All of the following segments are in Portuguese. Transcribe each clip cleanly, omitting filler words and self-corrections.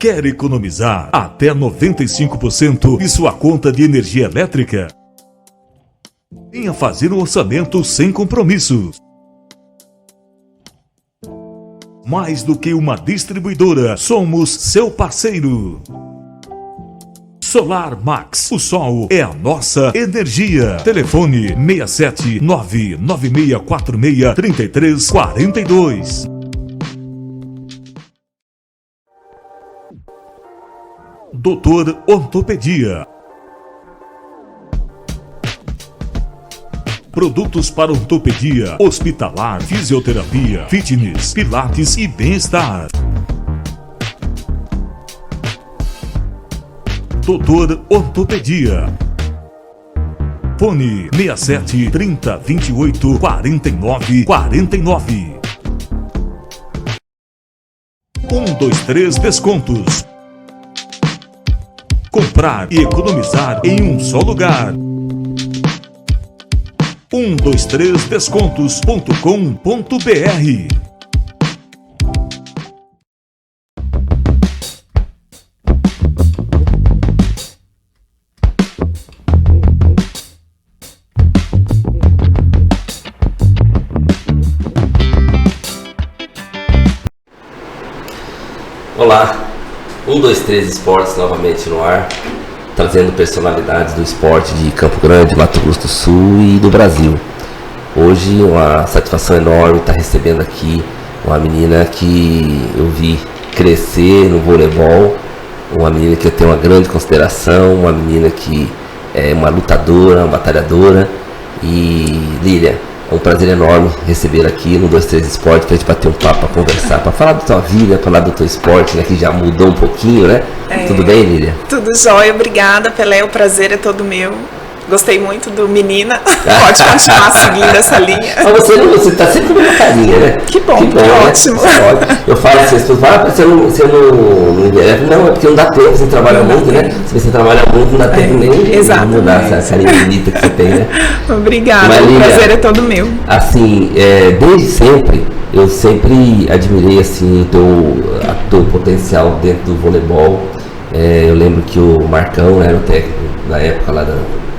Quer economizar até 95% de sua conta de energia elétrica? Venha fazer um orçamento sem compromissos. Mais do que uma distribuidora, somos seu parceiro. Solar Max, o sol é a nossa energia. Telefone 67996463342. Doutor Ortopedia. Produtos para ortopedia, hospitalar, fisioterapia, fitness, pilates e bem-estar. Doutor Ortopedia. Fone 67 30 28 49 49. 123 Descontos. Comprar e economizar em um só lugar. 123descontos.com.br. Olá, 123 Esportes novamente no ar, trazendo personalidades do esporte de Campo Grande, Mato Grosso do Sul e do Brasil. Hoje uma satisfação enorme estar recebendo aqui uma menina que eu vi crescer no voleibol, uma menina que eu tenho uma grande consideração, uma menina que é uma lutadora, uma batalhadora. E Lília, é um prazer enorme receber aqui no 123 Esporte pra gente bater um papo, pra conversar, pra falar da tua vida, falar do teu esporte, né, que já mudou um pouquinho, né? Tudo bem, Lília? Tudo jóia, obrigada, Pelé, o prazer é todo meu. Gostei muito do Menina, pode continuar seguindo essa linha. Mas você tá sempre com uma carinha, né? Que bom, que né? ótimo. Eu falo assim, as pessoas falam, você não envelhece. Não, é porque não dá tempo, você trabalha muito, né? Se você trabalha muito, não dá tempo nem de mudar essa carinha bonita que você tem, né? Obrigada, mas, o Lília, prazer é todo meu. Assim, desde sempre, eu sempre admirei assim, o teu potencial dentro do voleibol. Eu lembro que o Marcão, né, era o técnico na época lá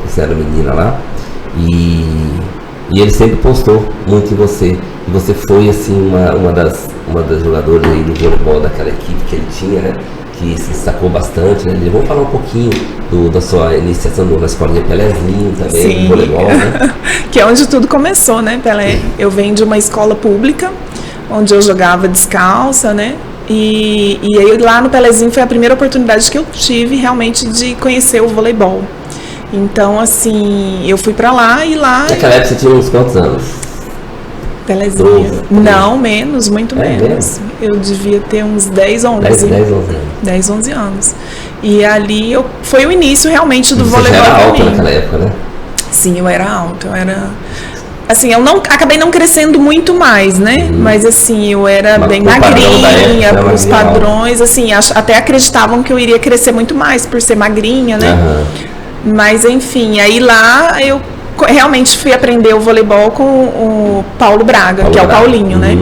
você era menina lá, e ele sempre postou muito em você. E você foi assim uma das jogadoras aí do voleibol daquela equipe que ele tinha, né? Que se destacou bastante, né? Vamos falar um pouquinho da sua iniciação na escolinha Pelézinho também, Sim. do voleibol, né? Que é onde tudo começou, né, Pelé? Eu venho de uma escola pública, onde eu jogava descalça, né? E aí lá no Pelézinho foi a primeira oportunidade que eu tive realmente de conhecer o voleibol. Então, assim, eu fui pra lá e lá... Naquela época você tinha uns quantos anos? Pelézinho. Não, menos, muito menos. Mesmo? Eu devia ter uns 10, 11. 10, 11 anos. 10, 11 anos. E ali foi o início realmente do voleibol. Você já era alta pra mim. naquela época, né? Sim, eu era alta. Eu era... Assim, eu acabei não crescendo muito mais, né? Mas assim, eu era bem magrinha, os padrões, assim, até acreditavam que eu iria crescer muito mais por ser magrinha, né? Mas enfim, aí lá eu realmente fui aprender o voleibol com o Paulo Braga, que é o Paulinho, né?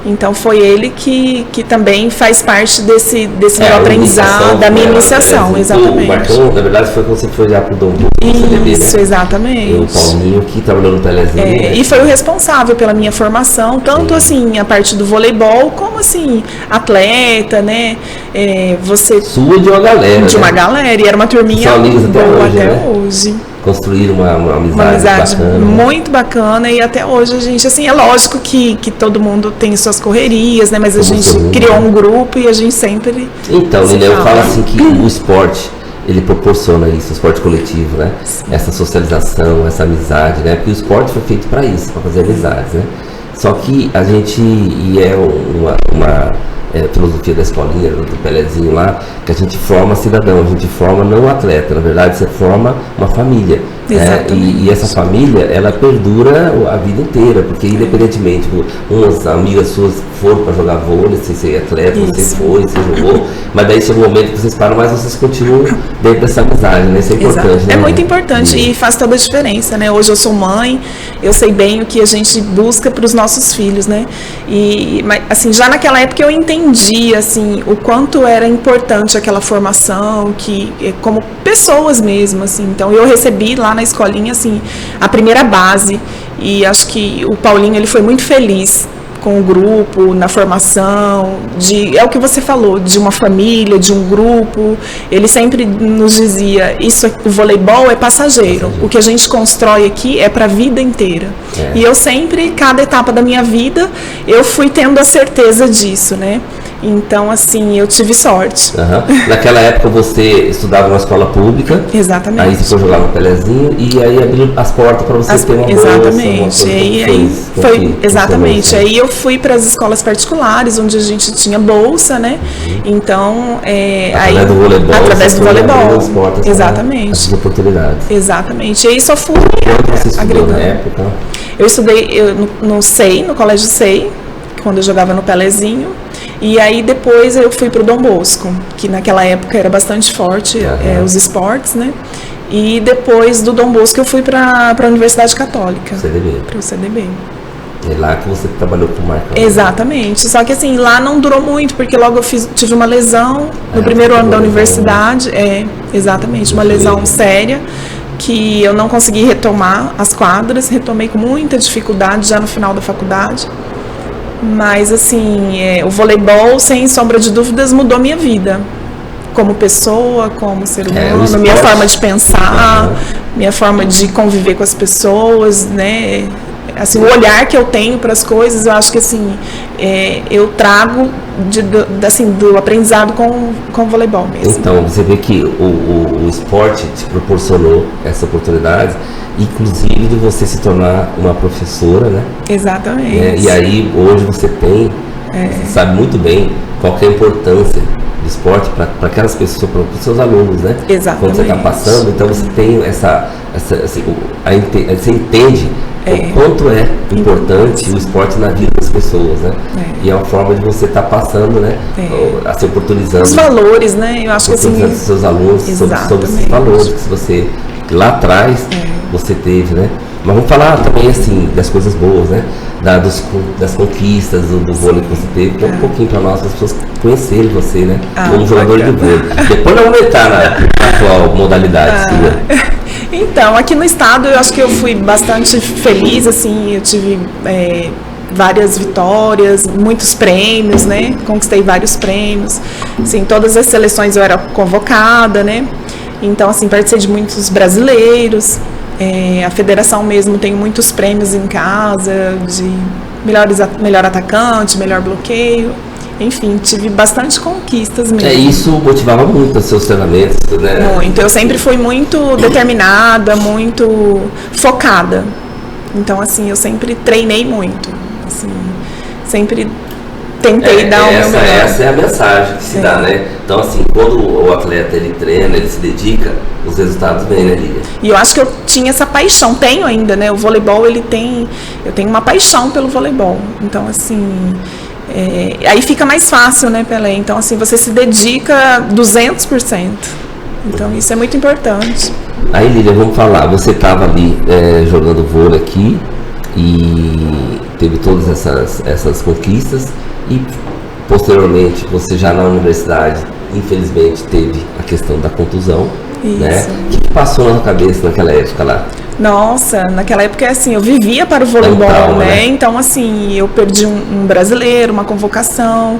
Então foi ele que também faz parte desse meu aprendizado, da minha iniciação, exatamente. O Marcão, na verdade, foi quando você foi já pro Dom Isso, né? Exatamente. O Paulinho que trabalhou no Pelézinho. Né? E foi o responsável pela minha formação, tanto assim, a parte do voleibol, como assim, atleta, né? Você... Sua de uma galera, De uma galera, e era uma turminha boa até hoje. Construir uma amizade bacana, muito bacana, e até hoje a gente, assim, é lógico que todo mundo tem suas correrias, né, mas a gente criou um grupo e a gente sempre então, Lília, eu falo assim que o esporte, ele proporciona isso, o esporte coletivo, né, essa socialização, essa amizade, né, porque o esporte foi feito para isso, para fazer amizades, né, só que a gente, uma filosofia da escolinha, do Pelézinho lá, que a gente forma cidadão, a gente forma não atleta, na verdade você forma uma família. E essa família, ela perdura a vida inteira, porque independentemente, umas amigas suas foram para jogar vôlei, você é atleta, você foi, você jogou, mas daí chega um momento que vocês param, mas vocês continuam dentro dessa amizade, né? Isso é importante, né? É muito importante e faz toda a diferença, né? Hoje eu sou mãe, eu sei bem o que a gente busca para os nossos filhos, né? Mas assim, já naquela época eu entendi entendi, assim, o quanto era importante aquela formação, que como pessoas mesmo, assim. Então, eu recebi lá na escolinha, assim, a primeira base, e acho que o Paulinho, ele foi muito feliz com o grupo, na formação, é o que você falou, de uma família, de um grupo. Ele sempre nos dizia, o voleibol é passageiro. O que a gente constrói aqui é para a vida inteira. E eu sempre, cada etapa da minha vida, eu fui tendo a certeza disso, né? Então, assim, eu tive sorte. Naquela época você estudava numa escola pública. Exatamente. Aí você foi jogar no Pelezinho e aí abriu as portas para você ter uma bolsa. Exatamente. Exatamente. Aí eu fui para as escolas particulares, onde a gente tinha bolsa, né? Então, através do voleibol. As portas, exatamente. As oportunidades. Exatamente. E aí só fui agregando. Na época? Eu estudei no SEI, no Colégio SEI, quando eu jogava no Pelezinho. E aí depois eu fui para o Dom Bosco, que naquela época era bastante forte os esportes, né? E depois do Dom Bosco eu fui para a Universidade Católica. Para o CDB. É lá que você trabalhou com o Marcão. Exatamente. Só que assim, lá não durou muito, porque logo eu tive uma lesão no primeiro ano da universidade. Exatamente, uma lesão séria, que eu não consegui retomar as quadras, retomei com muita dificuldade já no final da faculdade. Mas, assim, o voleibol, sem sombra de dúvidas, mudou minha vida. Como pessoa, como ser humano, minha forma de pensar, minha forma de conviver com as pessoas, né? Assim, o olhar que eu tenho para as coisas, eu acho que, assim, eu trago do aprendizado com o voleibol mesmo. Então, você vê que o esporte te proporcionou essa oportunidade, inclusive de você se tornar uma professora, né? Exatamente. E aí, hoje você você sabe muito bem qual que é a importância do esporte para aquelas pessoas, para os seus alunos, né? Exatamente. Quando você está passando, então você tem você entende o quanto é importante o esporte na vida das pessoas, né? E é uma forma de você estar passando, né? A se oportunizando. Os valores, né? Eu acho que assim. Os seus alunos sobre esses valores que você lá atrás você teve, né? Mas vamos falar também assim das coisas boas, né? Das conquistas do vôlei que você teve, um pouquinho para nós, para as pessoas conhecerem você, né? Como jogador de vôlei. Depois nós vamos entrar na atual modalidade sua. Então, aqui no estado eu acho que eu fui bastante feliz, assim, eu tive várias vitórias, muitos prêmios, né? Conquistei vários prêmios. Assim, todas as seleções eu era convocada, né? Então, assim, participei de muitos brasileiros. A federação mesmo tem muitos prêmios em casa, de melhor atacante, melhor bloqueio. Enfim, tive bastante conquistas mesmo. Isso motivava muito os seus treinamentos, né? Muito. Eu sempre fui muito determinada, muito focada. Então, assim, eu sempre treinei muito. Assim, sempre tentei dar o meu melhor. Essa é a mensagem que se dá, né? Então, assim, quando o atleta ele treina, ele se dedica, os resultados vêm, né, Lília? E eu acho que eu tinha essa paixão, tenho ainda, né? O voleibol, eu tenho uma paixão pelo voleibol. Então, assim, aí fica mais fácil, né, Pelé? Então, assim, você se dedica 200%. Então, isso é muito importante. Aí, Lília, vamos falar, você estava ali jogando vôlei aqui e teve todas essas conquistas e posteriormente você já na universidade infelizmente teve a questão da contusão. Isso. Né? O que passou na sua cabeça naquela época lá? Nossa, naquela época assim, eu vivia para o voleibol, né? Então assim, eu perdi um brasileiro, uma convocação,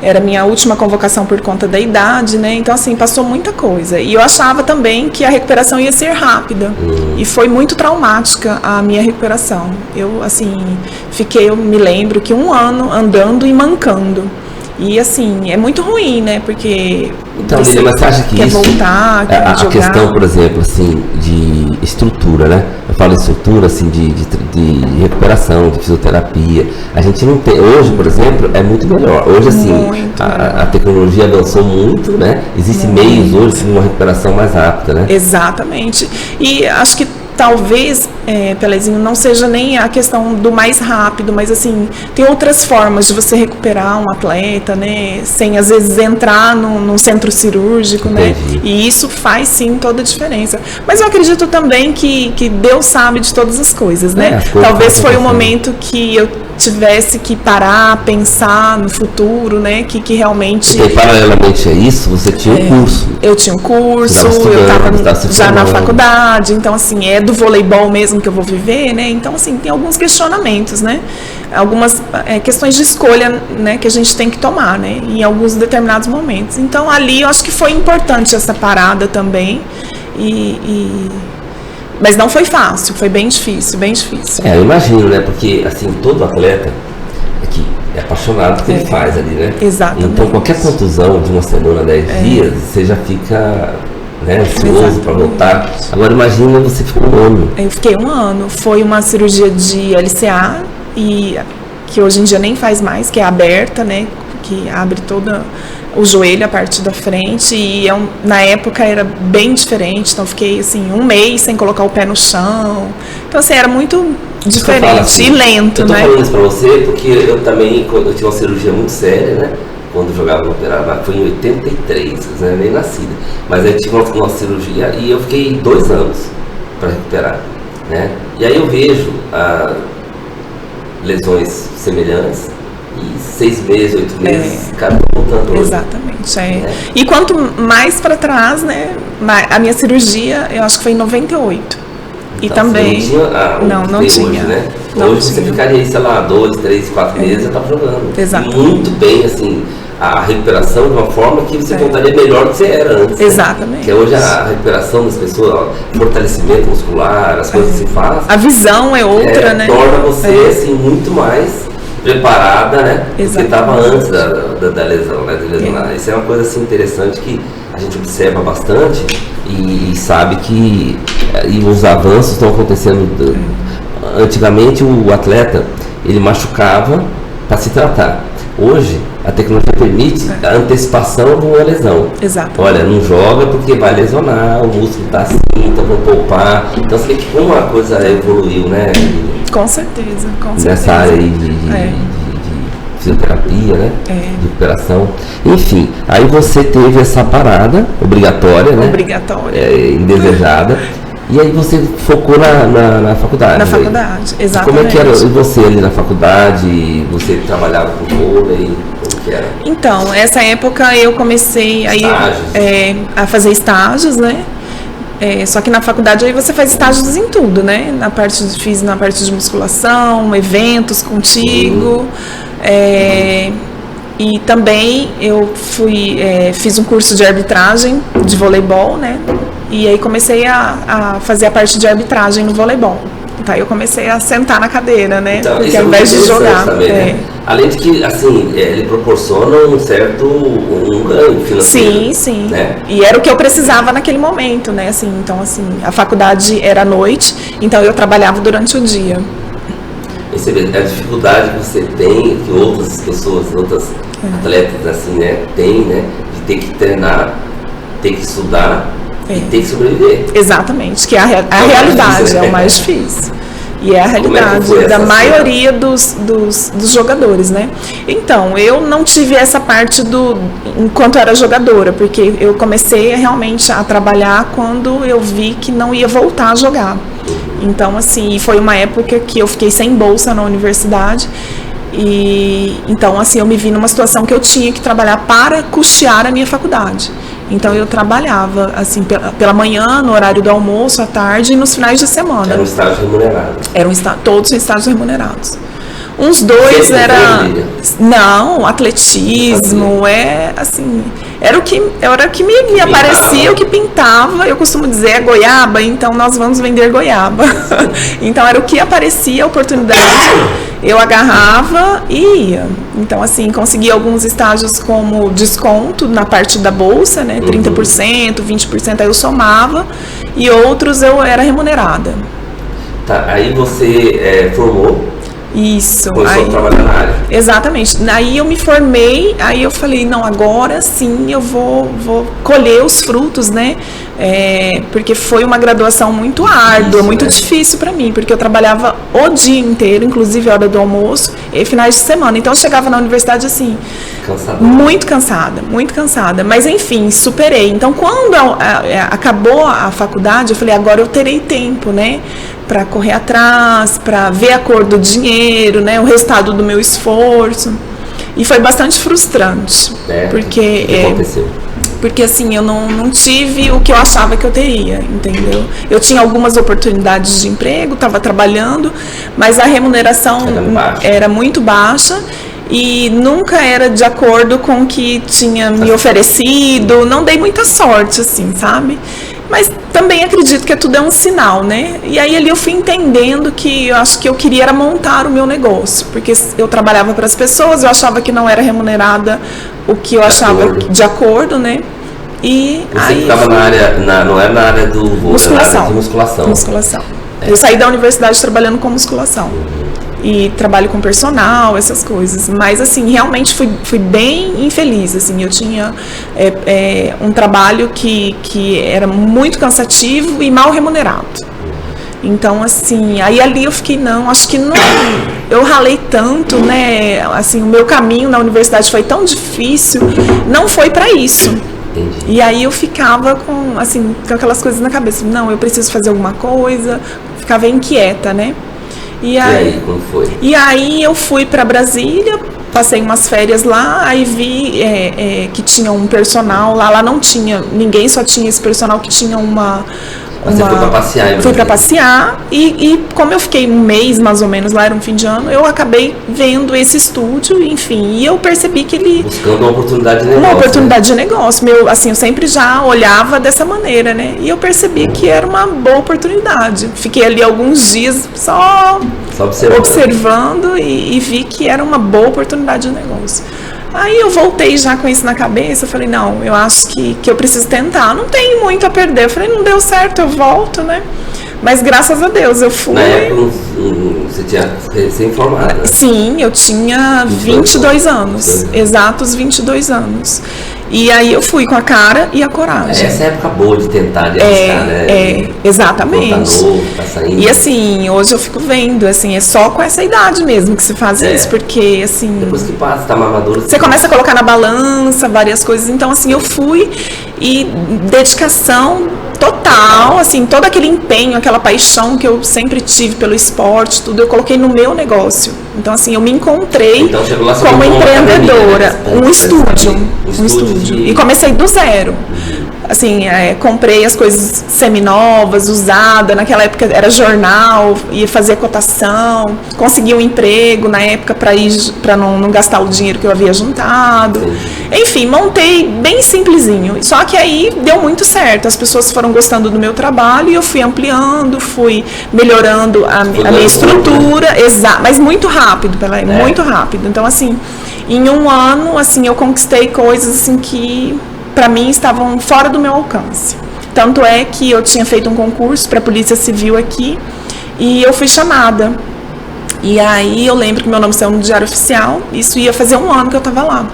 era a minha última convocação por conta da idade, né? Então assim, passou muita coisa. E eu achava também que a recuperação ia ser rápida. E foi muito traumática a minha recuperação. Eu assim, eu me lembro que 1 ano andando e mancando. E assim, é muito ruim, né? Porque então, Lília, mas você acha que quer isso, voltar, quer a jogar. questão, por exemplo, assim, de estrutura, né? Eu falo estrutura, assim, de recuperação, de fisioterapia. A gente não tem, hoje, por exemplo, é muito melhor. Hoje, assim, a tecnologia avançou muito, né? Existem meios hoje de uma recuperação mais rápida, né? Exatamente. E acho que talvez, Pelezinho, não seja nem a questão do mais rápido, mas assim, tem outras formas de você recuperar um atleta, né? Sem às vezes entrar num centro cirúrgico, né? E isso faz sim toda a diferença. Mas eu acredito também que Deus sabe de todas as coisas, né? Talvez foi o momento que eu tivesse que parar, pensar no futuro, né? Que realmente... E paralelamente a isso, você tinha um curso. Eu tinha um curso, eu estava já na faculdade, então assim, é do voleibol mesmo que eu vou viver, né? Então assim, tem alguns questionamentos, né? Algumas questões de escolha, né, que a gente tem que tomar, né? Em alguns determinados momentos. Então ali eu acho que foi importante essa parada também. Mas não foi fácil, foi bem difícil, bem difícil. Eu imagino, né? Porque, assim, todo atleta é apaixonado pelo que ele faz ali, né? Exatamente. Então, qualquer contusão de uma semana, 10 dias, você já fica, né, ansioso para voltar. Agora, imagina, você ficou um ano. Eu fiquei um ano. Foi uma cirurgia de LCA, que hoje em dia nem faz mais, que é aberta, né? Que abre toda... o joelho, a parte da frente, e na época era bem diferente, então fiquei assim, um mês sem colocar o pé no chão, então assim, era muito diferente assim, e lento, né? Eu tô falando isso pra você porque eu também, eu tive uma cirurgia muito séria, né? Quando eu jogava no Operário, foi em 83, né? Nem nascida, mas aí tive uma cirurgia e eu fiquei 2 anos para recuperar, né? E aí eu vejo lesões semelhantes, e 6 meses, 8 meses, cada voltando. Exatamente, E quanto mais para trás, né, a minha cirurgia, eu acho que foi em 98. Então, e também... Não tinha. Hoje, né? Hoje você ficaria aí, sei lá, 2, 3, 4 meses, já estava jogando. Exatamente. Muito bem, assim, a recuperação de uma forma que você voltaria melhor do que você era antes. Exatamente. Né? Porque hoje a recuperação das pessoas, fortalecimento muscular, as coisas que se faz. A visão é outra, né? Torna você, assim, muito mais preparada, né? Do que estava antes da lesão, né? De lesionar. Isso é uma coisa assim interessante que a gente observa bastante e sabe que os avanços estão acontecendo. Antigamente o atleta ele machucava para se tratar. Hoje a tecnologia permite a antecipação de uma lesão. Exato. Olha, não joga porque vai lesionar, o músculo está assim, então vou poupar. Então você vê que como a coisa evoluiu, né? Com certeza, nessa área aí de fisioterapia, né? De recuperação. Enfim, aí você teve essa parada obrigatória, né? Obrigatória. Indesejada. E aí você focou na faculdade. Na faculdade, exatamente. Como é que era você ali na faculdade? Você trabalhava com vôlei? Como que era? Então, essa época eu comecei a fazer estágios, né? Só que na faculdade aí você faz estágios em tudo, né? Fiz na parte de musculação, eventos contigo. E também eu fiz um curso de arbitragem de voleibol, né? E aí comecei a fazer a parte de arbitragem no voleibol. Então eu comecei a sentar na cadeira, né? Então, porque ao invés de jogar. Também, né? Além de que, assim, ele proporciona um ganho financeiro. Sim. Né? E era o que eu precisava naquele momento, né? Assim, então, assim, a faculdade era à noite, então eu trabalhava durante o dia. E você vê a dificuldade que você tem, que outras pessoas, outras atletas, assim, né, têm, né? De ter que treinar, ter que estudar e ter que sobreviver. Exatamente, que é a realidade, difícil, né? É o mais difícil. E é a realidade da maioria dos jogadores, né? Então, eu não tive essa parte enquanto era jogadora, porque eu comecei realmente a trabalhar quando eu vi que não ia voltar a jogar. Então, assim, foi uma época que eu fiquei sem bolsa na universidade. E então, assim, eu me vi numa situação que eu tinha que trabalhar para custear a minha faculdade. Então eu trabalhava assim pela manhã, no horário do almoço, à tarde e nos finais de semana. Era um estágio remunerado? Todos estágios remunerados. Uns 2 era... Não, atletismo, assim... Era o que me aparecia, o que pintava. Eu costumo dizer, goiaba, então nós vamos vender goiaba. Então era o que aparecia, a oportunidade, eu agarrava e ia. Então, assim, consegui alguns estágios como desconto na parte da bolsa, né? 30%, 20%, aí eu somava. E outros eu era remunerada. Tá, aí você formou. Isso. Começou a trabalhar na área. Exatamente. Aí eu me formei, aí eu falei, não, agora sim eu vou colher os frutos, né? Porque foi uma graduação muito árdua, muito difícil para mim, porque eu trabalhava o dia inteiro, inclusive a hora do almoço e finais de semana. Então eu chegava na universidade assim, muito cansada. Mas enfim, superei. Então quando acabou a faculdade, eu falei, agora eu terei tempo, né? para correr atrás, para ver a cor do dinheiro, né, o resultado do meu esforço. E foi bastante frustrante, porque o que aconteceu? Porque assim, eu não tive o que eu achava que eu teria, entendeu? Eu tinha algumas oportunidades de emprego, estava trabalhando, mas a remuneração era muito baixa e nunca era de acordo com o que tinha me oferecido. Não dei muita sorte, assim, sabe? Mas também acredito que tudo é um sinal, né? E aí ali eu fui entendendo que eu acho que eu queria era montar o meu negócio, porque eu trabalhava para as pessoas, eu achava que não era remunerada o que eu achava de acordo, né? E você aí estava na área, não era na área do voo, era na área de musculação. Musculação. Eu saí da universidade trabalhando com musculação. E trabalho com personal, essas coisas. Mas, assim, realmente fui bem infeliz, assim. Eu tinha um trabalho que era muito cansativo e mal remunerado. Então, assim, aí ali eu fiquei, acho que não... Eu ralei tanto, né? Assim, o meu caminho na universidade foi tão difícil, não foi para isso. Entendi. E aí eu ficava com aquelas coisas na cabeça. Não, eu preciso fazer alguma coisa. Ficava inquieta, né? E aí, como foi? E aí eu fui para Brasília, passei umas férias lá, aí vi que tinha um personal lá não tinha ninguém, só tinha esse personal que tinha Você foi para passear? Fui para passear e como eu fiquei um mês mais ou menos lá, era um fim de ano, eu acabei vendo esse estúdio, enfim, e eu percebi que ele... Buscando uma oportunidade de negócio. Uma oportunidade de negócio. Eu sempre já olhava dessa maneira, né? E eu percebi que era uma boa oportunidade. Fiquei ali alguns dias só observando e vi que era uma boa oportunidade de negócio. Aí eu voltei já com isso na cabeça, eu falei, não, eu acho que eu preciso tentar, não tenho muito a perder. Eu falei, não deu certo, eu volto, né? Mas graças a Deus eu fui. Na época você tinha recém-formada, né? Sim, eu tinha 22 anos, exatos 22 anos. E aí eu fui com a cara e a coragem. Essa é a época boa de tentar, de arriscar, né? Exatamente. Novo, tá saindo. E assim, hoje eu fico vendo, assim, é só com essa idade mesmo que se faz isso, porque assim... Depois que passa, tá mais maduro. Você começa a colocar na balança várias coisas, então assim, eu fui e dedicação total, assim, todo aquele empenho, aquela paixão que eu sempre tive pelo esporte, tudo, eu coloquei no meu negócio. Então, assim, eu me encontrei como empreendedora. Um estúdio. E comecei do zero. Assim, comprei as coisas seminovas, usada, naquela época era jornal, ia fazer cotação, consegui um emprego na época para não gastar o dinheiro que eu havia juntado. Enfim, montei bem simplesinho. Só que aí deu muito certo, as pessoas foram gostando do meu trabalho e eu fui ampliando, fui melhorando a minha estrutura, mas muito rápido, muito rápido. Então, assim, em um ano, assim, eu conquistei coisas assim que para mim estavam fora do meu alcance. Tanto é que eu tinha feito um concurso para a Polícia Civil aqui e eu fui chamada. E aí eu lembro que meu nome saiu no Diário Oficial, isso ia fazer um ano que eu estava lá.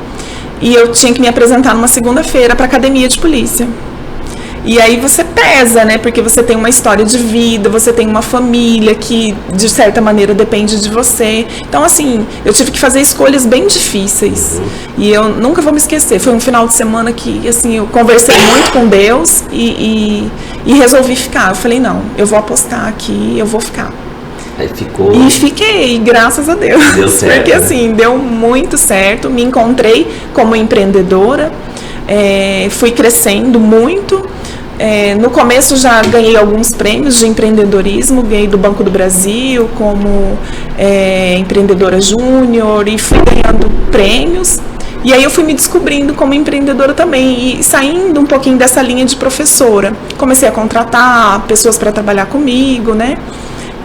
E eu tinha que me apresentar numa segunda-feira para a academia de polícia. E aí você pesa, né? Porque você tem uma história de vida, você tem uma família que, de certa maneira, depende de você. Então, assim, eu tive que fazer escolhas bem difíceis. E eu nunca vou me esquecer. Foi um final de semana que, assim, eu conversei muito com Deus e resolvi ficar. Eu falei, não, eu vou apostar aqui, eu vou ficar. Aí ficou... E fiquei, graças a Deus. Deu certo, porque, assim, deu muito certo. Me encontrei como empreendedora. Fui crescendo muito. No começo já ganhei alguns prêmios de empreendedorismo, ganhei do Banco do Brasil como empreendedora júnior e fui ganhando prêmios. E aí eu fui me descobrindo como empreendedora também e saindo um pouquinho dessa linha de professora. Comecei a contratar pessoas para trabalhar comigo, né?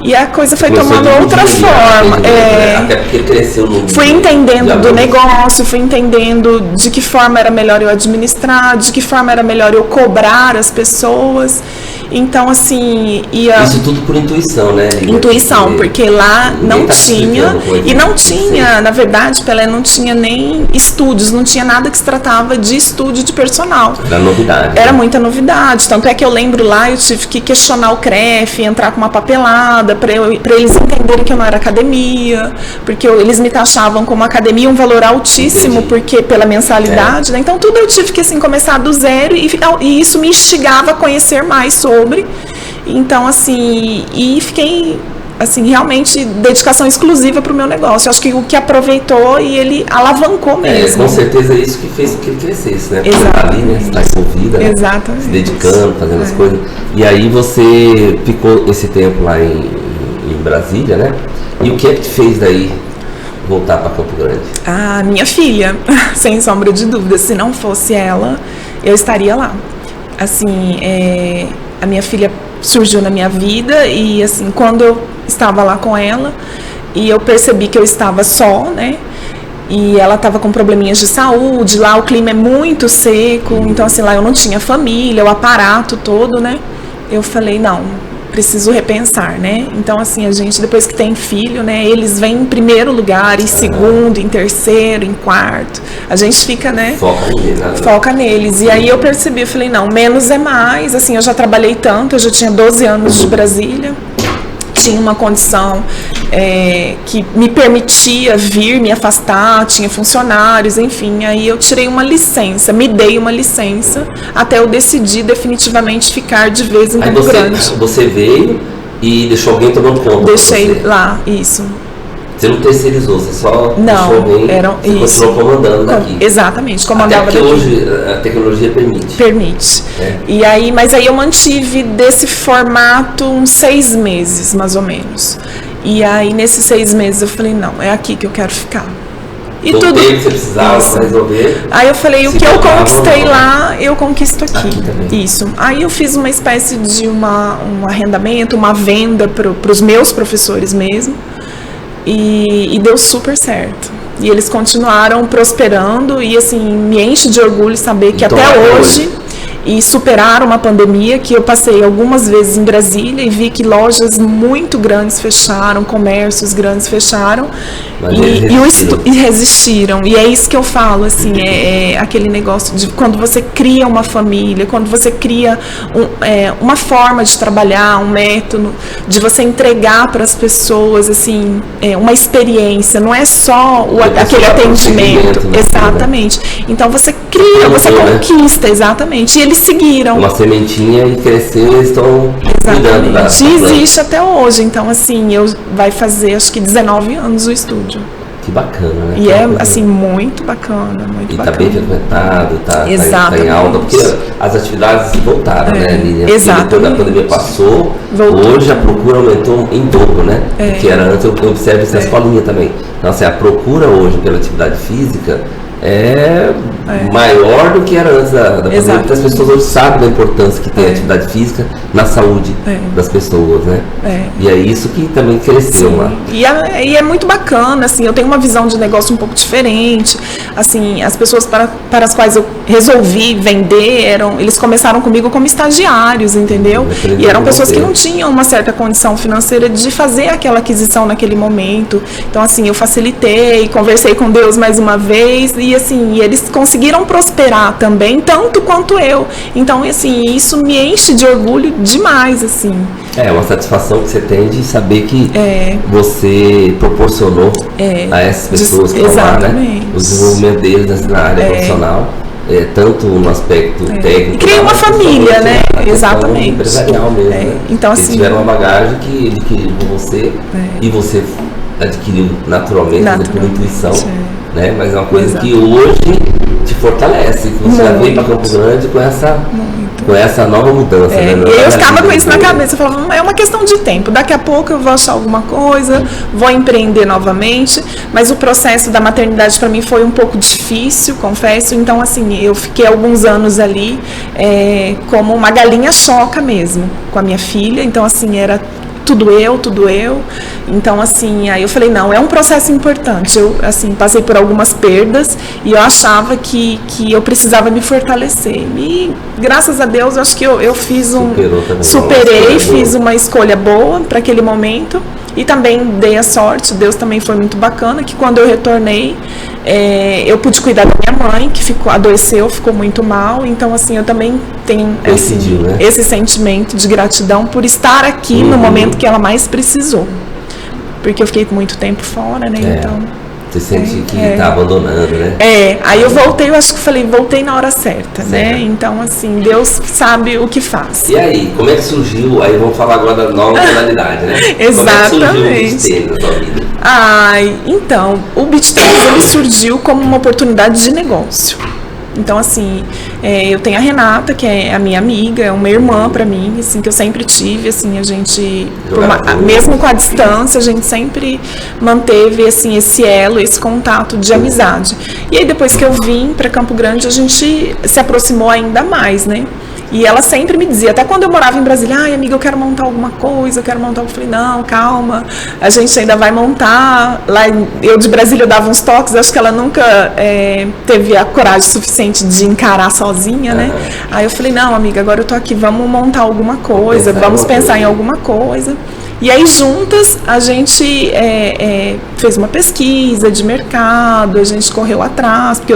E a coisa foi tomando outra forma. Até porque cresceu no... Fui entendendo do negócio, fui entendendo de que forma era melhor eu administrar, de que forma era melhor eu cobrar as pessoas. Então, assim... Isso tudo por intuição, né? Intuição, porque lá não tinha... E não tinha, na verdade, Pelé, não tinha nem estúdios, não tinha nada que se tratava de estúdio de personal. Era novidade. Era muita novidade. Tanto é que eu lembro lá, eu tive que questionar o CREF, entrar com uma papelada, para eles entenderem que eu não era academia, porque eles me taxavam como academia um valor altíssimo, porque pela mensalidade, né? Então tudo eu tive que assim, começar do zero e isso me instigava a conhecer mais sobre Então, assim, e fiquei, assim, realmente dedicação exclusiva para o meu negócio. Acho que o que aproveitou e ele alavancou mesmo. Com certeza é isso que fez com que ele crescesse, né? Exato. Você tá ali, né? Você está envolvida, né? Exatamente. Se dedicando, fazendo as coisas. E aí você ficou esse tempo lá em Brasília, né? E o que é que te fez daí voltar para Campo Grande? A minha filha, sem sombra de dúvida. Se não fosse ela, eu estaria lá. Assim, a minha filha surgiu na minha vida e, assim, quando eu estava lá com ela e eu percebi que eu estava só, né? E ela estava com probleminhas de saúde, lá o clima é muito seco, então, assim, lá eu não tinha família, o aparato todo, né? Eu falei, não, preciso repensar, né? Então, assim, a gente, depois que tem filho, né, eles vêm em primeiro lugar, em segundo, em terceiro, em quarto. A gente fica, né? Foca neles. E aí eu percebi, eu falei, não, menos é mais. Assim, eu já trabalhei tanto, eu já tinha 12 anos de Brasília. Tinha uma condição que me permitia vir, me afastar, tinha funcionários, enfim. Aí eu tirei uma licença, me dei uma licença, até eu decidir definitivamente ficar de vez em Campo Grande. Você veio e deixou alguém tomando conta? Deixei lá, isso. Você não terceirizou, você só deixou alguém, você continuou comandando daqui. Exatamente, comandava daqui. Até que hoje a tecnologia permite. Permite. E aí, mas aí eu mantive desse formato uns 6 meses, mais ou menos. E aí, nesses 6 meses, eu falei, não, é aqui que eu quero ficar. E tudo que você precisava resolver. Aí eu falei, o que eu conquistei lá, eu conquisto aqui. Isso. Aí eu fiz uma espécie de um arrendamento, uma venda para os meus professores mesmo. E deu super certo. E eles continuaram prosperando e, assim, me enche de orgulho saber que até hoje e superaram uma pandemia, que eu passei algumas vezes em Brasília e vi que lojas muito grandes fecharam, comércios grandes fecharam e resistiram. E é isso que eu falo, assim, é aquele negócio de quando você cria uma família, quando você cria uma forma de trabalhar, um método, de você entregar para as pessoas, assim, uma experiência, não é só aquele atendimento. Exatamente. Então você cria, você conquista, exatamente. E eles seguiram. Uma sementinha e cresceu e eles estão cuidando da existe até hoje. Então, assim, vai fazer acho que 19 anos o estúdio. Que bacana, né? E assim, muito bacana, muito bacana. E tá bem frequentado, tá em alta, porque as atividades voltaram, né, Lilian? Exato. Quando a pandemia passou, hoje a procura aumentou em dobro, né? Porque era antes, eu observo isso na escolinha também. Então, assim, a procura hoje pela atividade física é maior do que era antes da pandemia, porque as pessoas hoje sabem da importância que tem a atividade física na saúde das pessoas, né? E é isso que também cresceu lá. E é muito bacana, assim, eu tenho uma visão de negócio um pouco diferente, assim, as pessoas para as quais eu resolvi vender, eles começaram comigo como estagiários, entendeu? E eram pessoas que não tinham uma certa condição financeira de fazer aquela aquisição naquele momento. Então, assim, eu facilitei, conversei com Deus mais uma vez e, assim, eles conseguiram prosperar também, tanto quanto eu. Então, assim, isso me enche de orgulho demais, assim. É uma satisfação que você tem de saber que você proporcionou a essas pessoas que estão lá, né? O desenvolvimento deles na área profissional, tanto no aspecto técnico. Cria uma família, né? Exatamente. Empresarial mesmo, né? Então, assim, eles tiveram uma bagagem que adquiriram com você e você adquiriu naturalmente por intuição, né? Mas é uma coisa que hoje te fortalece, que você já veio para Campo Grande com essa nova mudança. Né? Eu ficava com isso na cabeça, eu falava, é uma questão de tempo, daqui a pouco eu vou achar alguma coisa, vou empreender novamente, mas o processo da maternidade para mim foi um pouco difícil, confesso, então, assim, eu fiquei alguns anos ali como uma galinha choca mesmo, com a minha filha, então, assim, era tudo eu. Então, assim, aí eu falei, não, é um processo importante. Eu, assim, passei por algumas perdas e eu achava que eu precisava me fortalecer. E, graças a Deus, acho que eu fiz superei, fiz uma escolha boa para aquele momento. E também dei a sorte, Deus também foi muito bacana, que quando eu retornei, eu pude cuidar da minha mãe, que adoeceu, ficou muito mal. Então, assim, eu também tenho esse sentimento de gratidão por estar aqui no momento que ela mais precisou. Porque eu fiquei muito tempo fora, né? Então... Você sente que tá abandonando, né? Aí eu voltei, eu acho que voltei na hora certa, né? Então, assim, Deus sabe o que faz. E aí, como é que surgiu, aí vamos falar agora da nova modalidade, né? Exatamente. Como é que surgiu o beach tênis na sua vida? Então, o beach tênis ele surgiu como uma oportunidade de negócio. Então, assim, eu tenho a Renata, que é a minha amiga, é uma irmã para mim, assim, que eu sempre tive, assim, a gente, mesmo com a distância, a gente sempre manteve, assim, esse elo, esse contato de amizade. E aí, depois que eu vim para Campo Grande, a gente se aproximou ainda mais, né? E ela sempre me dizia, até quando eu morava em Brasília, amiga, eu quero montar alguma coisa, eu falei, não, calma, a gente ainda vai montar. Lá eu de Brasília eu dava uns toques, acho que ela nunca teve a coragem suficiente de encarar sozinha, né? Aí eu falei, não, amiga, agora eu tô aqui, vamos montar alguma coisa, vamos pensar em alguma coisa. E aí, juntas, a gente fez uma pesquisa de mercado, a gente correu atrás, porque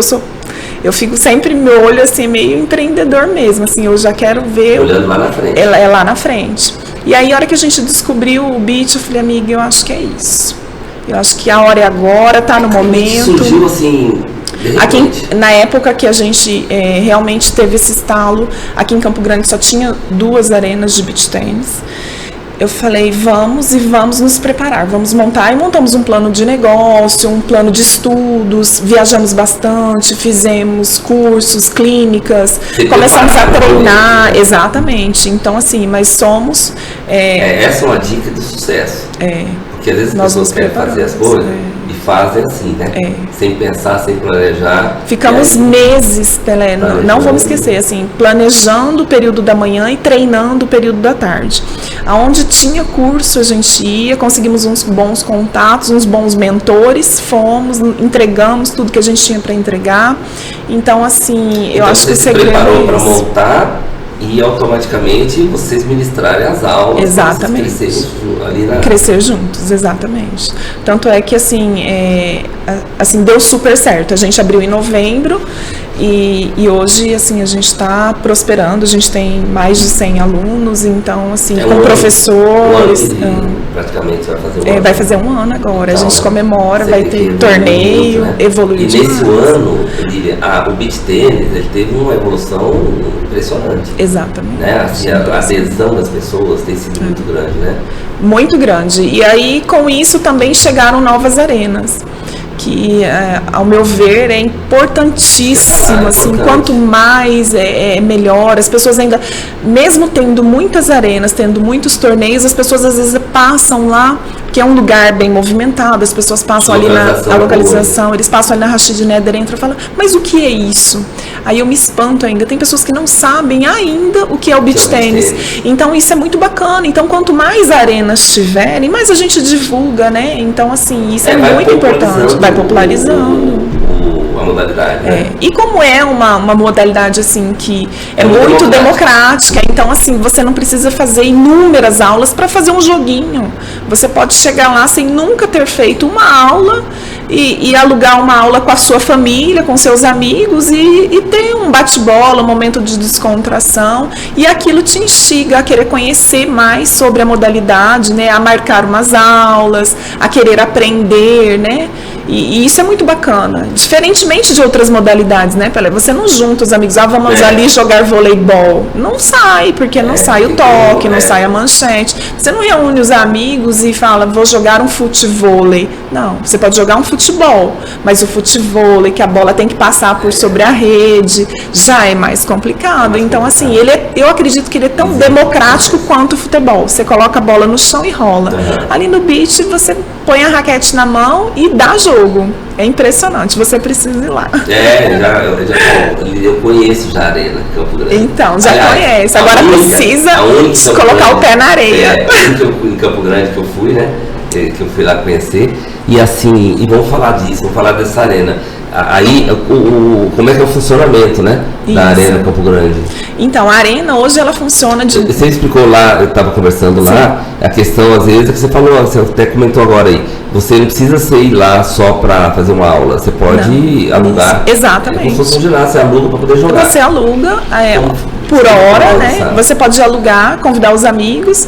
eu fico sempre, meu olho assim, meio empreendedor mesmo, assim, eu já quero ver... Olhando lá na frente. É lá na frente. E aí, a hora que a gente descobriu o beach, eu falei, amiga, eu acho que é isso. Eu acho que a hora é agora, tá no momento. Surgiu assim... Aqui, na época que a gente realmente teve esse estalo, aqui em Campo Grande só tinha 2 arenas de beach tênis. Eu falei, vamos nos preparar, vamos montar, e montamos um plano de negócio, um plano de estudos, viajamos bastante, fizemos cursos, clínicas, começamos a treinar, exatamente, então assim, mas somos... essa é uma dica do sucesso, porque às vezes as pessoas querem fazer as coisas e fazem assim, né, sem pensar, sem planejar. Ficamos meses, Pelé, não vamos esquecer, assim, planejando o período da manhã e treinando o período da tarde. Aonde tinha curso, a gente ia, conseguimos uns bons contatos, uns bons mentores, fomos, entregamos tudo que a gente tinha para entregar. Então, assim, eu acho que o segredo é preparou para montar e automaticamente vocês ministrarem as aulas. Exatamente. Crescer juntos, exatamente. Tanto é que, assim, deu super certo. A gente abriu em novembro. E hoje, assim, a gente está prosperando, a gente tem mais de 100 alunos, então, assim, com professores. Praticamente vai fazer um ano. Vai fazer um ano agora, então, a gente comemora, vai ter torneio, né? Evoluir demais. E nesse ano, o beach tênis, ele teve uma evolução impressionante. Exatamente. Né? Assim, a adesão das pessoas tem sido muito grande, né? Muito grande. E aí, com isso, também chegaram novas arenas. Que, ao meu ver, é importantíssimo, assim, quanto mais melhor. As pessoas ainda, mesmo tendo muitas arenas, tendo muitos torneios, as pessoas às vezes passam lá, que é um lugar bem movimentado, as pessoas passam ali na localização, eles passam ali na Rashid Neder, entram e falam, mas o que é isso? Aí eu me espanto ainda, tem pessoas que não sabem ainda o que é o beach tênis. Então isso é muito bacana, então quanto mais arenas tiverem, mais a gente divulga, né? Então assim, isso é muito importante, vai popularizando a modalidade, né? E como é uma modalidade assim que é muito democrática, então assim, você não precisa fazer inúmeras aulas para fazer um joguinho. Você pode chegar lá sem nunca ter feito uma aula e alugar uma aula com a sua família, com seus amigos e ter um bate-bola, um momento de descontração, e aquilo te instiga a querer conhecer mais sobre a modalidade, né? A marcar umas aulas, a querer aprender, né? E isso é muito bacana, diferentemente de outras modalidades, né, Pelé? Você não junta os amigos, vamos ali jogar voleibol. Não sai, porque não sai o toque, não sai a manchete. Você não reúne os amigos e fala, vou jogar um futevôlei. Não, você pode jogar um futebol, mas o futevôlei, que a bola tem que passar por sobre a rede, já é mais complicado. Então, assim, eu acredito que ele é tão democrático quanto o futebol. Você coloca a bola no chão e rola. Ali no beach, você põe a raquete na mão e dá jogo. É impressionante, você precisa ir lá. Eu conheço já a Arena Campo Grande. Então, já conhece. Agora precisa colocar o pé na areia. Em Campo Grande que eu fui, né? Que eu fui lá conhecer. E assim, e vamos falar disso, vamos falar dessa arena. Aí, como é que é o funcionamento, né? Da Arena Campo Grande? Então, a arena hoje ela funciona de... Você explicou lá, eu estava conversando lá, a questão às vezes é que você falou, você até comentou agora aí, você não precisa ir lá só para fazer uma aula, você pode alugar. Exatamente. Como se fosse um ginásio, você aluga para poder jogar. Você aluga por hora, né? Você pode alugar, convidar os amigos.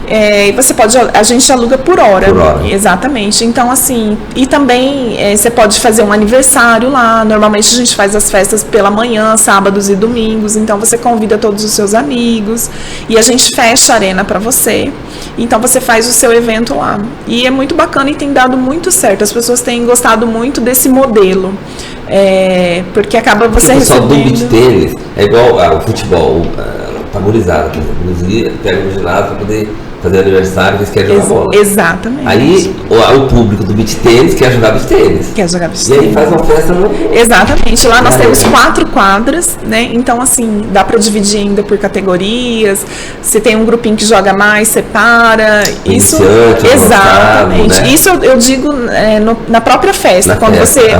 E você pode, a gente aluga por hora. Por hora. Exatamente. Então, assim, e também você pode fazer um aniversário lá. Normalmente a gente faz as festas pela manhã, sábados e domingos. Então você convida todos os seus amigos e a gente fecha a arena para você. Então você faz o seu evento lá. E é muito bacana e tem dado muito certo. As pessoas têm gostado muito desse modelo. Porque acaba você recebendo... Só do beach tênis é igual ao futebol, pagorizado, por exemplo. Pega o ginásio para poder fazer aniversário, eles querem jogar bola. Exatamente. Aí o público do beach tênis quer jogar beach tênis. Quer jogar beach tênis. E aí tênis. faz uma festa no... Exatamente. Lá nós temos 4 quadras, né? Então, assim, dá para dividir ainda por categorias. Se tem um grupinho que joga mais, separa. Isso. Exatamente. Né? Isso eu digo na própria festa, quando você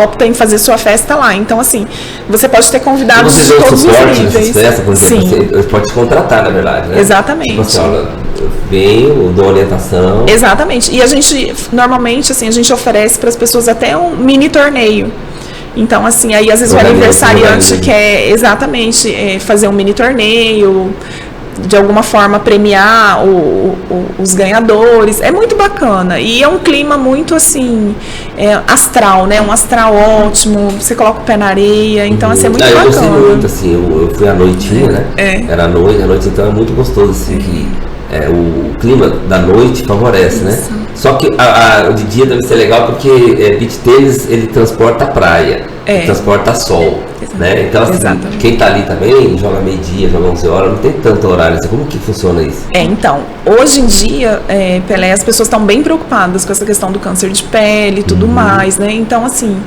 opta em fazer sua festa lá. Então, assim, você pode ter convidados de todos os níveis. Festa, por exemplo, você pode se contratar, na verdade, né? Exatamente. Tipo assim, olha, venho, dou orientação. Exatamente. E a gente, normalmente, assim, a gente oferece para as pessoas até um mini torneio. Então, assim, aí às vezes o aniversariante quer exatamente fazer um mini torneio, de alguma forma premiar os ganhadores. É muito bacana. E é um clima muito, assim, astral, né? Um astral ótimo. Você coloca o pé na areia. Então, assim, é muito bacana. Eu gostei muito, assim. Eu fui à noitinha, né? Era a noite, então é muito gostoso, assim, que o clima da noite favorece, né? Só que o de dia deve ser legal porque beach tênis, ele transporta a praia, ele transporta sol, né? Então, assim, quem tá ali também joga meio-dia, joga 11 horas, não tem tanto horário. Como que funciona isso? Então, hoje em dia, Pelé, as pessoas estão bem preocupadas com essa questão do câncer de pele e tudo mais, né? Então, assim,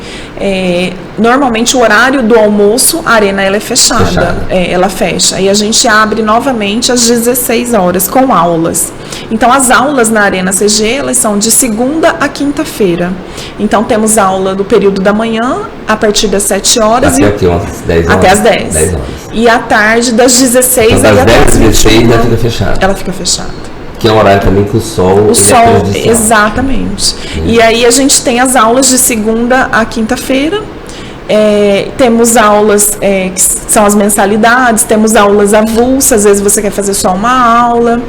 normalmente o horário do almoço, a arena ela é fechada. Ela fecha. E a gente abre novamente às 16 horas com aulas. Então, as aulas na Arena CG, elas são de segunda a quinta-feira. Então, temos aula do período da manhã, a partir das 7 horas. Até aqui, umas 10 horas. Até às 10 horas. E à tarde, das 16 então, das 10 às 16 ela fica fechada. Ela fica fechada. Que é um horário também que o sol é exatamente. E aí a gente tem as aulas de segunda a quinta-feira. Temos aulas que são as mensalidades, temos aulas avulsas, às vezes você quer fazer só uma aula.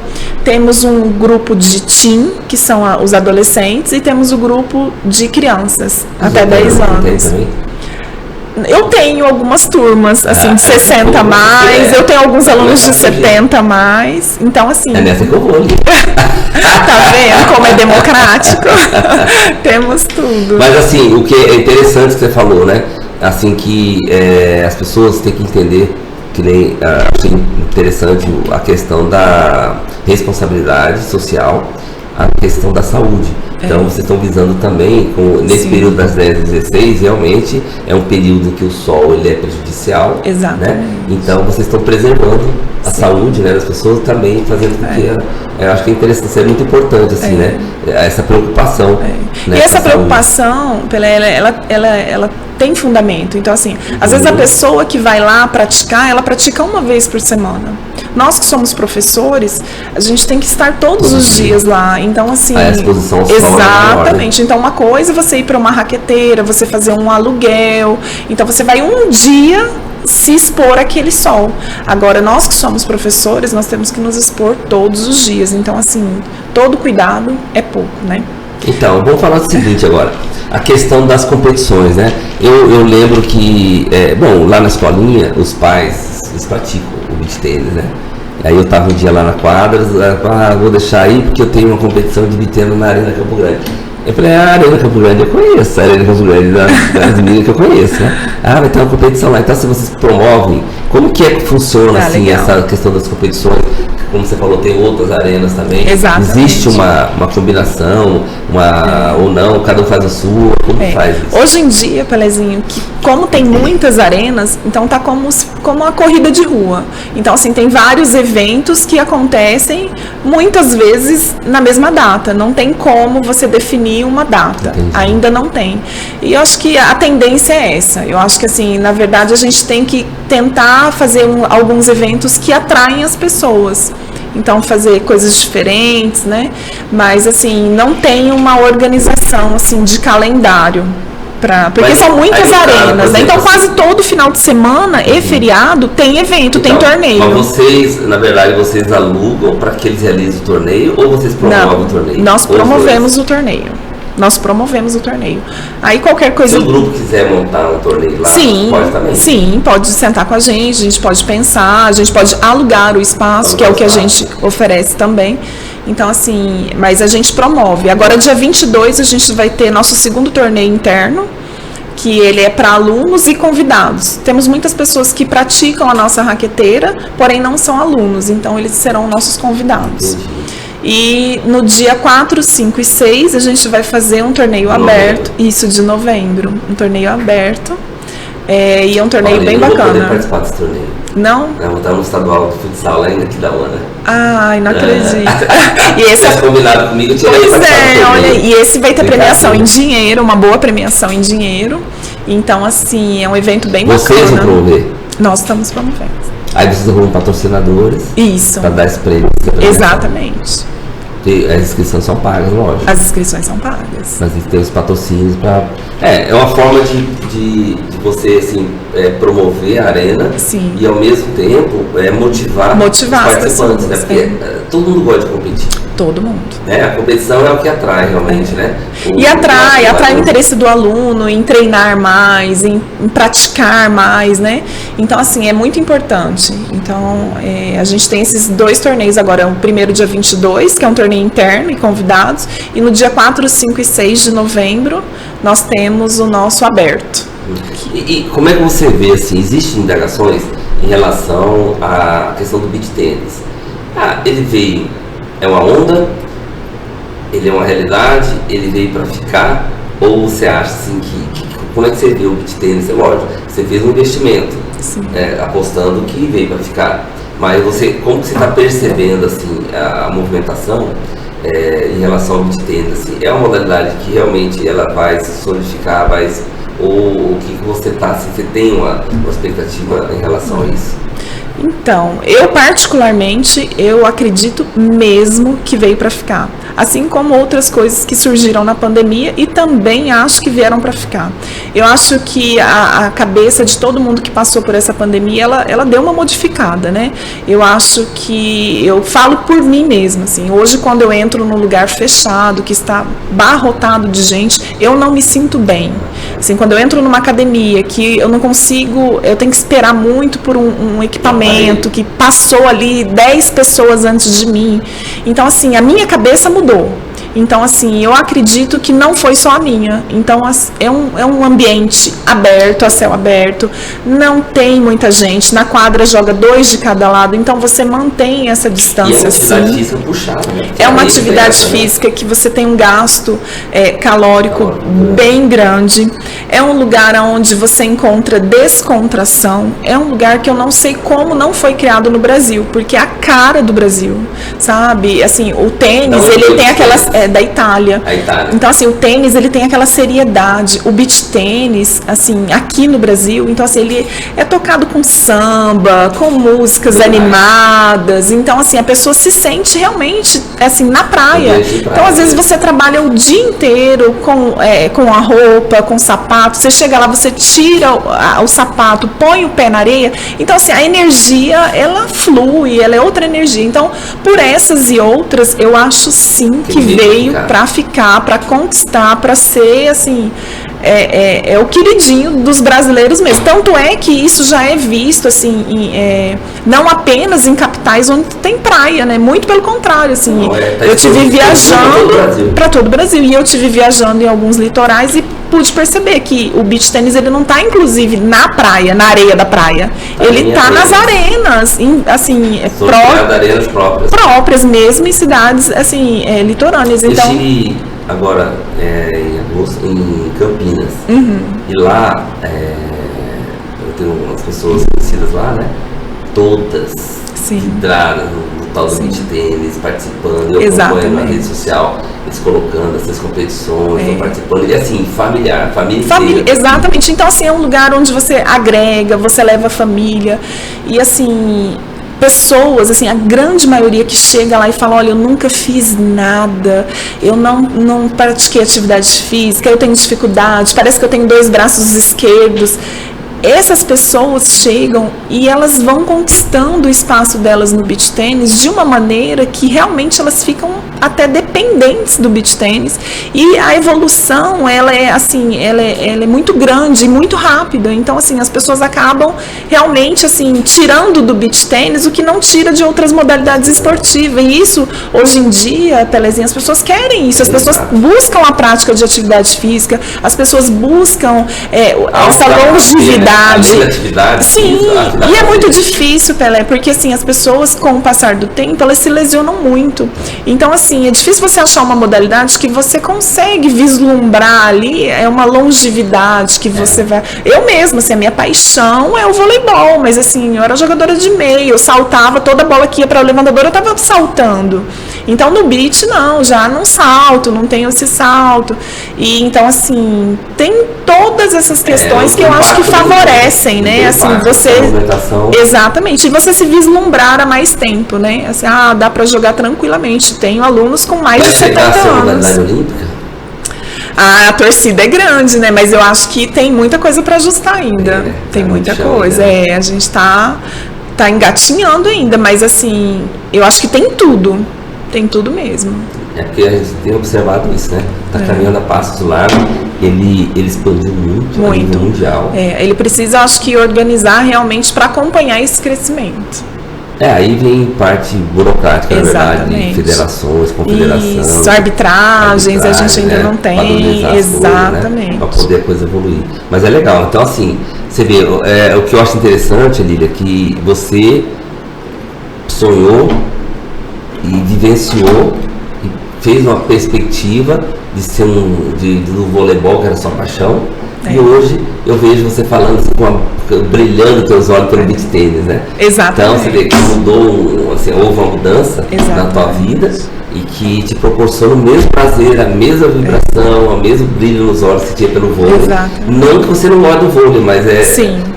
Temos um grupo de teen, que são os adolescentes, e temos o grupo de crianças, até 10 anos. Eu tenho algumas turmas, assim, de 60 a mais, eu tenho alguns alunos de 70 a mais, então, assim... É nessa que eu vou ali. Tá vendo como é democrático? Temos tudo. Mas, assim, o que é interessante que você falou, né? Assim, que as pessoas têm que entender, que nem achei interessante a questão da responsabilidade social, a questão da saúde. Então, vocês estão visando também, nesse período das 10 às 16, realmente é um período em que o sol ele é prejudicial. Exatamente. Né? Então, vocês estão preservando a saúde, né, das pessoas, também fazendo com que eu acho que é interessante, isso é muito importante, assim, né? Essa preocupação. Né, e essa preocupação, ela tem fundamento. Então, assim, às vezes a pessoa que vai lá praticar, ela pratica uma vez por semana. Nós que somos professores, a gente tem que estar todos os dias lá. Então, assim... A exposição ao sol. Exatamente. Então, uma coisa é você ir para uma raqueteira, você fazer um aluguel. Então, você vai um dia se expor àquele sol. Agora, nós que somos professores, nós temos que nos expor todos os dias. Então, assim, todo cuidado é pouco, né? Então, vamos falar do seguinte agora. A questão das competições, né? Eu lembro que, lá na escolinha, os pais, eles praticam o beach tênis, né? Aí eu tava um dia lá na quadra, vou deixar aí porque eu tenho uma competição de beach tênis na Arena Campo Grande. Eu falei, a Arena Campo Grande eu conheço, a Arena Campo Grande das meninas que eu conheço, né? Vai ter uma competição lá. Então, se vocês promovem, como que funciona, assim, legal. Essa questão das competições? Como você falou, tem outras arenas também. Exatamente. Existe uma combinação, ou não, cada um faz a sua, como faz isso? Hoje em dia, Pelezinho, como tem muitas arenas, então tá como uma corrida de rua. Então, assim, tem vários eventos que acontecem muitas vezes na mesma data. Não tem como você definir uma data. Entendi. Ainda não tem. E eu acho que a tendência é essa. Eu acho que, assim, na verdade, a gente tem que tentar fazer alguns eventos que atraem as pessoas. Então, fazer coisas diferentes, né? Mas, assim, não tem uma organização, assim, de calendário. porque são muitas arenas, né? Então quase todo final de semana e feriado tem evento, tem torneio. Mas vocês, na verdade, vocês alugam para que eles realizem o torneio ou vocês promovem o torneio? Nós promovemos o torneio. Nós promovemos o torneio. Aí qualquer coisa... Se o grupo quiser montar um torneio lá, pode também? Sim, pode sentar com a gente pode pensar, a gente pode alugar o espaço, que é o que a gente oferece também. Então, assim, mas a gente promove. Agora, dia 22, a gente vai ter nosso segundo torneio interno, que ele é para alunos e convidados. Temos muitas pessoas que praticam a nossa raqueteira, porém não são alunos, então eles serão nossos convidados. Entendi. E no dia 4, 5 e 6 a gente vai fazer um torneio aberto, isso de novembro, um torneio aberto, e é um torneio bem bacana. Eu vou poder participar desse torneio. Não? Eu vou estar no estadual de futsal lá em Aquidauana. Ai, não acredito. E esse é combinado comigo, eu tirei. Pois olha, e esse vai ter premiação em dinheiro, uma boa premiação em dinheiro. Então, assim, é um evento bem bacana. Vocês vão promover? Nós estamos promovendo. Aí vocês arrumam patrocinadores. Isso. Para dar esse prêmio. Exatamente. As inscrições são pagas, lógico. As inscrições são pagas. Mas tem os patrocínios para... É uma forma de você, assim, promover a arena. Sim. E, ao mesmo tempo, motivar os participantes, né? Porque todo mundo gosta de competir. Todo mundo. A competição é o que atrai, realmente, né? E atrai o interesse do aluno em treinar mais, em praticar mais, né? Então, assim, é muito importante. Então, a gente tem esses 2 torneios agora. O primeiro, dia 22, que é um torneio interno e convidados. E no dia 4, 5 e 6 de novembro, nós temos o nosso aberto. E como é que você vê, assim, existem indagações em relação à questão do beach tênis? Ele veio, é uma onda, ele é uma realidade, ele veio para ficar, ou você acha, assim, como é que você vê o beach tênis? É lógico, você fez um investimento, apostando que veio para ficar, mas como que você está percebendo, assim, a movimentação em relação ao beach tênis? Assim, é uma modalidade que realmente ela vai se solidificar, ou o que você está, assim, você tem uma expectativa em relação a isso? Então, eu particularmente, eu acredito mesmo que veio para ficar. Assim como outras coisas que surgiram na pandemia e também acho que vieram para ficar. Eu acho que a cabeça de todo mundo que passou por essa pandemia, ela deu uma modificada, né? Eu acho que, eu falo por mim mesma, assim, hoje quando eu entro num lugar fechado, que está barrotado de gente, eu não me sinto bem. Assim, quando eu entro numa academia que eu não consigo, eu tenho que esperar muito por um equipamento que passou ali 10 pessoas antes de mim. Então, assim, a minha cabeça mudou. Então, assim, eu acredito que não foi só a minha. Então, é um ambiente aberto, a céu aberto, não tem muita gente, na quadra joga 2 de cada lado, então você mantém essa distância. E é uma atividade física puxada, né? É uma atividade física que você tem um gasto calórico bem grande. É um lugar onde você encontra descontração. É um lugar que eu não sei como não foi criado no Brasil, porque é a cara do Brasil, sabe? Assim, o tênis, ele tem aquelas... da Itália. Então, assim, o tênis, ele tem aquela seriedade. O beach tênis, assim, aqui no Brasil, então, assim, ele é tocado com samba, com músicas animadas. Então, assim, a pessoa se sente realmente, assim, na praia. Então, às vezes, você trabalha o dia inteiro com a roupa, com o sapato. Você chega lá, você tira o sapato, põe o pé na areia. Então, assim, a energia, ela flui, ela é outra energia. Então, por essas e outras, eu acho, sim, que veio para ficar, para conquistar, para ser, assim, o queridinho dos brasileiros mesmo. Tanto é que isso já é visto, assim, não apenas em capitais onde tem praia, né? Muito pelo contrário, assim. Eu tive viajando para todo o Brasil e eu tive viajando em alguns litorais e pude perceber que o beach tênis, ele não está, inclusive, na praia, na areia da praia. Ele está nas arenas, assim, arenas próprias mesmo, em cidades, assim, litorâneas. Eu então, estive agora em agosto em Campinas. E lá eu tenho umas pessoas conhecidas lá, né? Todas vidradas no tal do beach tênis, participando. Eu acompanho na rede social, eles colocando essas competições, estão participando. E assim, família inteira. Exatamente. Então, assim, é um lugar onde você agrega, você leva a família. E assim, pessoas, assim, a grande maioria que chega lá e fala, olha, eu nunca fiz nada, eu não pratiquei atividade física, eu tenho dificuldade, parece que eu tenho 2 braços esquerdos. Essas pessoas chegam e elas vão conquistando o espaço delas no beach tênis de uma maneira que realmente elas ficam até dependentes do beach tênis, e a evolução ela é muito grande e muito rápida. Então assim, as pessoas acabam realmente assim tirando do beach tênis o que não tira de outras modalidades esportivas, e isso hoje em dia, Telezinha, as pessoas querem isso, as pessoas buscam a prática de atividade física, as pessoas buscam essa longevidade. Sim, e é muito difícil, Pelé, porque assim, as pessoas com o passar do tempo, elas se lesionam muito. Então assim, é difícil você achar uma modalidade que você consegue vislumbrar ali, uma longevidade que você vai... Eu mesma, assim, a minha paixão é o voleibol, mas assim, eu era jogadora de meio, eu saltava, toda bola que ia para o levantador eu tava saltando. Então no beach não, já não salto, não tenho esse salto. E então assim, tem todas essas questões que eu acho que favorecem, né? Assim, você exatamente, e você se vislumbrar há mais tempo, né? Assim, dá para jogar tranquilamente. Tenho alunos com mais de 70 anos. A torcida é grande, né? Mas eu acho que tem muita coisa para ajustar ainda. Tem muita coisa. A gente tá engatinhando ainda, mas assim, eu acho que tem tudo. Tem tudo mesmo. É porque a gente tem observado isso, né? Tá caminhando a passos largos, ele expandiu muito a nível mundial. Ele precisa, acho que, organizar realmente para acompanhar esse crescimento. Aí vem parte burocrática, na verdade, federações, confederação. Isso, arbitragens, a gente ainda não tem. Exatamente. Né? Para poder a coisa evoluir. Mas é legal. Então, assim, você vê, o que eu acho interessante, Lília, é que você sonhou e vivenciou e fez uma perspectiva de ser do voleibol, que era sua paixão, e hoje eu vejo você falando assim, brilhando teus olhos pelo beach tênis, né? Exatamente. Então você vê que mudou, assim, houve uma mudança na tua vida e que te proporciona o mesmo prazer, a mesma vibração, o mesmo brilho nos olhos que tinha pelo vôlei. Não que você não gosta do vôlei, mas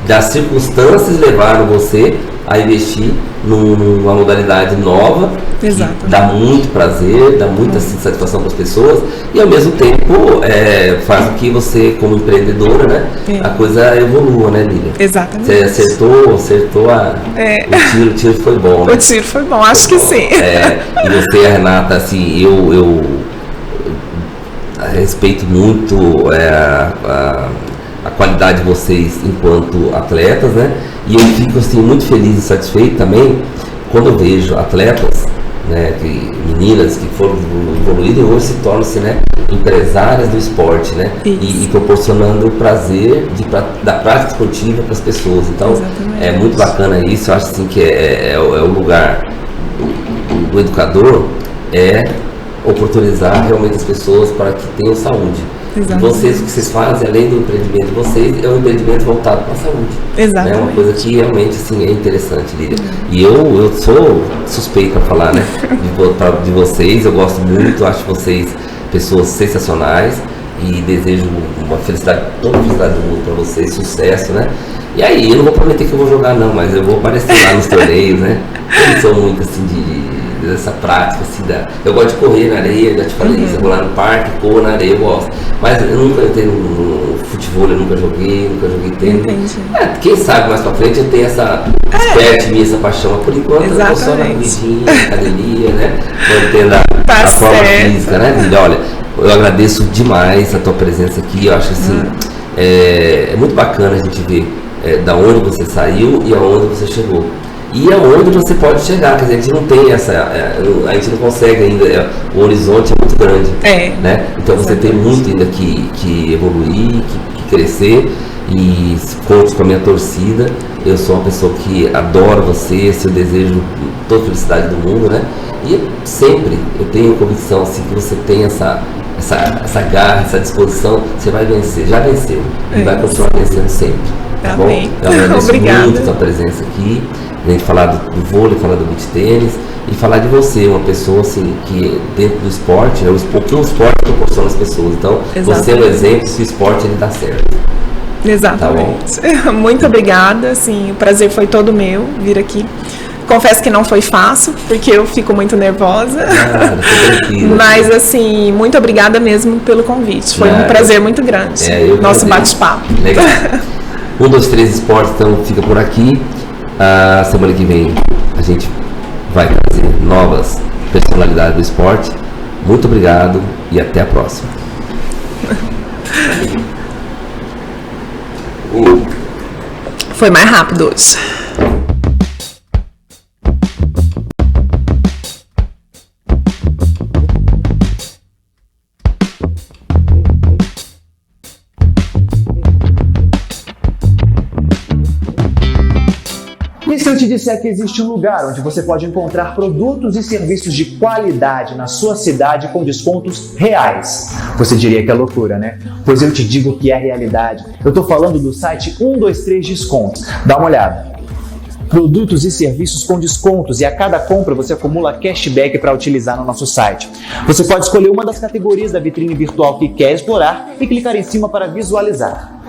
das circunstâncias levaram você a investir numa modalidade nova, que dá muito prazer, dá muita satisfação para as pessoas e ao mesmo tempo faz com que você, como empreendedora, né, a coisa evolua, né, Lília? Exatamente. Você acertou o tiro foi bom, né? O tiro foi bom, acho que sim. E você, Renata, assim, eu respeito muito a qualidade de vocês enquanto atletas, né? E eu fico assim muito feliz e satisfeito também quando eu vejo atletas, né, meninas que foram evoluindo e hoje se tornam-se, né, empresárias do esporte, né? E proporcionando o prazer da prática esportiva para as pessoas. Então, é muito bacana isso. Eu acho assim que é o lugar do educador oportunizar realmente as pessoas para que tenham saúde. Vocês, o que vocês fazem, além do empreendimento de vocês, é um empreendimento voltado para a saúde. É uma coisa que realmente assim, é interessante, Lília. E eu sou suspeito para falar, né, de vocês. Eu gosto muito, acho vocês pessoas sensacionais e desejo uma felicidade, toda a felicidade do mundo para vocês, sucesso, né? E aí, eu não vou prometer que eu vou jogar não, mas eu vou aparecer lá nos torneios, né? Eu não sou muito assim dessa prática, assim, eu gosto de correr na areia, já te falei isso, eu vou lá no parque, corro na areia, eu gosto. Mas eu nunca entrei no futebol, eu nunca joguei tênis. Quem sabe mais pra frente eu tenho desperte em mim essa paixão, mas por enquanto eu tô só na corridinha, na academia, né? Mantendo a forma física, né, Lília? Olha, eu agradeço demais a tua presença aqui, eu acho assim, é muito bacana a gente ver da onde você saiu e aonde você chegou. E aonde você pode chegar, quer dizer, a gente não tem a gente não consegue ainda, o horizonte é muito grande, né? Então você tem muito ainda que evoluir, que crescer, e conto com a minha torcida. Eu sou uma pessoa que adoro você, eu desejo toda a felicidade do mundo, né? E sempre eu tenho convicção assim, que você tem essa garra, essa disposição, você vai vencer, já venceu, e vai continuar vencendo sempre. Tá bom? Eu agradeço muito a sua presença aqui, a gente falar do vôlei, falar do beach tênis e falar de você, uma pessoa assim que dentro do esporte, o que o esporte proporciona às pessoas. Então, você é um exemplo que o esporte ele dá certo. Exatamente. Tá bom? Muito obrigada, assim, o prazer foi todo meu vir aqui Confesso que não foi fácil, porque eu fico muito nervosa. Mas, assim, muito obrigada mesmo pelo convite. Foi um prazer muito grande. Nosso bate-papo. Legal. 1, 2, 3 Esportes, então, fica por aqui. A semana que vem a gente vai trazer novas personalidades do esporte. Muito obrigado e até a próxima. Foi mais rápido hoje. E se eu te disser que existe um lugar onde você pode encontrar produtos e serviços de qualidade na sua cidade com descontos reais? Você diria que é loucura, né? Pois eu te digo que é realidade. Eu tô falando do site 123 Descontos. Dá uma olhada. Produtos e serviços com descontos, e a cada compra você acumula cashback para utilizar no nosso site. Você pode escolher uma das categorias da vitrine virtual que quer explorar e clicar em cima para visualizar.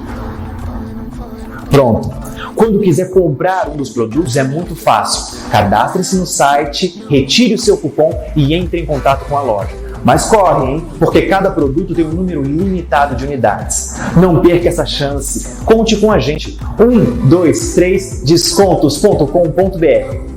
Pronto. Quando quiser comprar um dos produtos é muito fácil. Cadastre-se no site, retire o seu cupom e entre em contato com a loja. Mas corre, hein? Porque cada produto tem um número limitado de unidades. Não perca essa chance. Conte com a gente. 123descontos.com.br